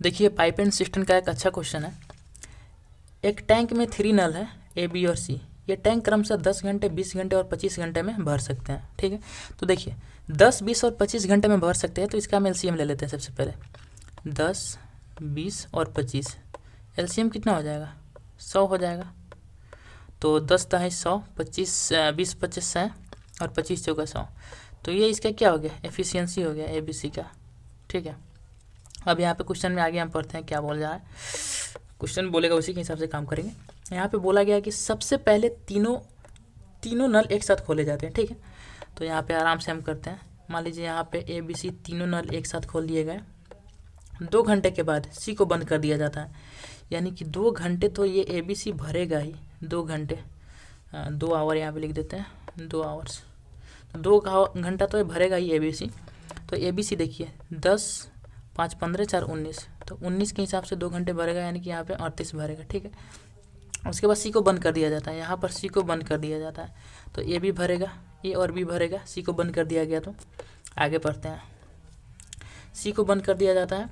देखिए pipe and system का एक अच्छा क्वेश्चन है। एक टैंक में 3 नल है ए, बी और सी। ये टैंक क्रमशः 10 घंटे, 20 घंटे और 25 घंटे में भर सकते हैं। ठीक है, तो देखिए 10, 20 और 25 घंटे में भर सकते हैं, तो इसका हम एलसीएम ले लेते हैं। सबसे पहले 10, 20 और 25, एलसीएम कितना हो जाएगा? 100 हो जाएगा। तो 10 दहाई 100, 25 20 25 100 और 25 चौका 100। तो ये इसका क्या हो गया? एफिशिएंसी हो गया एबीसी का। ठीक है, अब यहाँ पे क्वेश्चन में आगे हम पढ़ते हैं क्या बोल रहा है। क्वेश्चन बोलेगा उसी के हिसाब से काम करेंगे। यहाँ पे बोला गया कि सबसे पहले तीनों नल एक साथ खोले जाते हैं। ठीक है, तो यहाँ पे आराम से हम करते हैं। मान लीजिए यहाँ पे ए बी सी तीनों नल एक साथ खोल दिए गए। 2 घंटे के बाद सी को बंद कर दिया जाता है, यानी कि 2 घंटे तो ये ए बी सी भरेगा ही। 2 घंटे, 2 आवर यहाँ पे लिख देते हैं, 2 आवर्स। 2 घंटा तो ये भरेगा ही ए बी सी। तो ए बी सी देखिए 10, 5, 15, 4, 19, तो 19 के हिसाब से 2 घंटे भरेगा, यानी कि यहाँ पे 38 भरेगा। ठीक है, उसके बाद सी को बंद कर दिया जाता है। यहाँ पर सी को बंद कर दिया जाता है, तो ए भी भरेगा, ए और बी भरेगा। सी को बंद कर दिया गया, तो आगे पढ़ते हैं। सी को बंद कर दिया जाता है,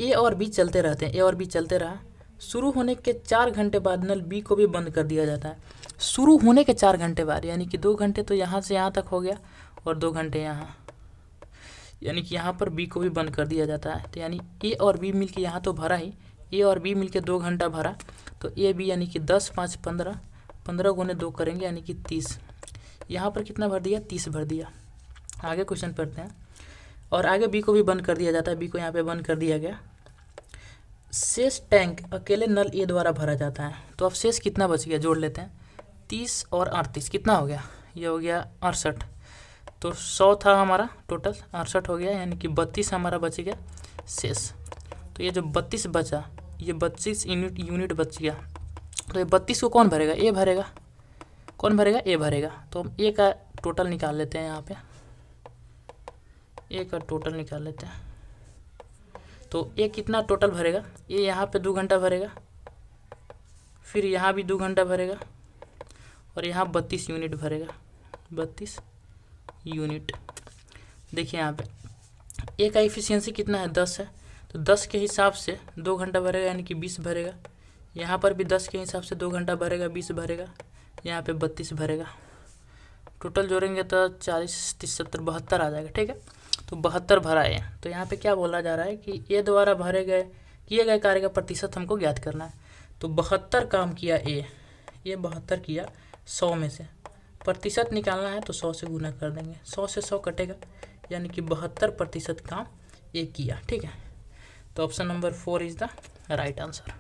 ए और बी चलते रहते हैं। ए और बी चलते रहा। शुरू होने के 4 घंटे बाद नल बी को भी बंद कर दिया जाता है। शुरू होने के 4 घंटे बाद, यानी कि 2 घंटे तो यहाँ से यहाँ तक हो गया और 2 घंटे यहाँ, यानी कि यहाँ पर बी को भी बंद कर दिया जाता है। तो यानी ए और बी मिलके यहाँ तो भरा ही, ए और बी मिलके 2 घंटा भरा। तो ए बी यानी कि 10, 5, 15, 15 गुने 2 करेंगे, यानी कि 30। यहाँ पर कितना भर दिया? 30 भर दिया। आगे क्वेश्चन पढ़ते हैं। और आगे बी को भी बंद कर दिया जाता है, बी को यहाँ पे बंद कर दिया गया। शेष टैंक अकेले नल ए द्वारा भरा जाता है। तो अब शेष कितना बच गया? जोड़ लेते हैं। 30 और 38 कितना हो गया? ये हो गया 68। तो 100 था हमारा टोटल, 68 हो गया, यानी कि 32 हमारा बच गया शेष। तो ये जो 32 बचा, ये 32 यूनिट बच गया। तो ये 32 को कौन भरेगा? ए भरेगा। कौन भरेगा? ए भरेगा। तो हम ए का टोटल निकाल लेते हैं। यहाँ पे ए का टोटल निकाल लेते हैं। तो ए कितना टोटल भरेगा? ए यहाँ पे 2 घंटा भरेगा, फिर यहाँ भी 2 घंटा भरेगा, और यहाँ 32 यूनिट भरेगा। 32 यूनिट। देखिए यहाँ पे ए का एफिशिएंसी कितना है? 10 है। तो 10 के हिसाब से 2 घंटा भरेगा, यानी कि 20 भरेगा। यहाँ पर भी 10 के हिसाब से 2 घंटा भरेगा, 20 भरेगा। यहाँ पे 32 भरेगा। टोटल जोड़ेंगे तो 40, 30, 70, 72 आ जाएगा। ठीक है, तो 72 भरा है। तो यहाँ पे क्या बोला जा रहा है कि ए द्वारा किए गए कार्य का प्रतिशत हमको ज्ञात करना है। तो 72 काम किया ए 72 किया 100 में से। प्रतिशत निकालना है तो 100 से गुना कर देंगे, 100 से 100 कटेगा, यानी कि 72% काम ए किया। ठीक है, तो option number 4 is the right answer.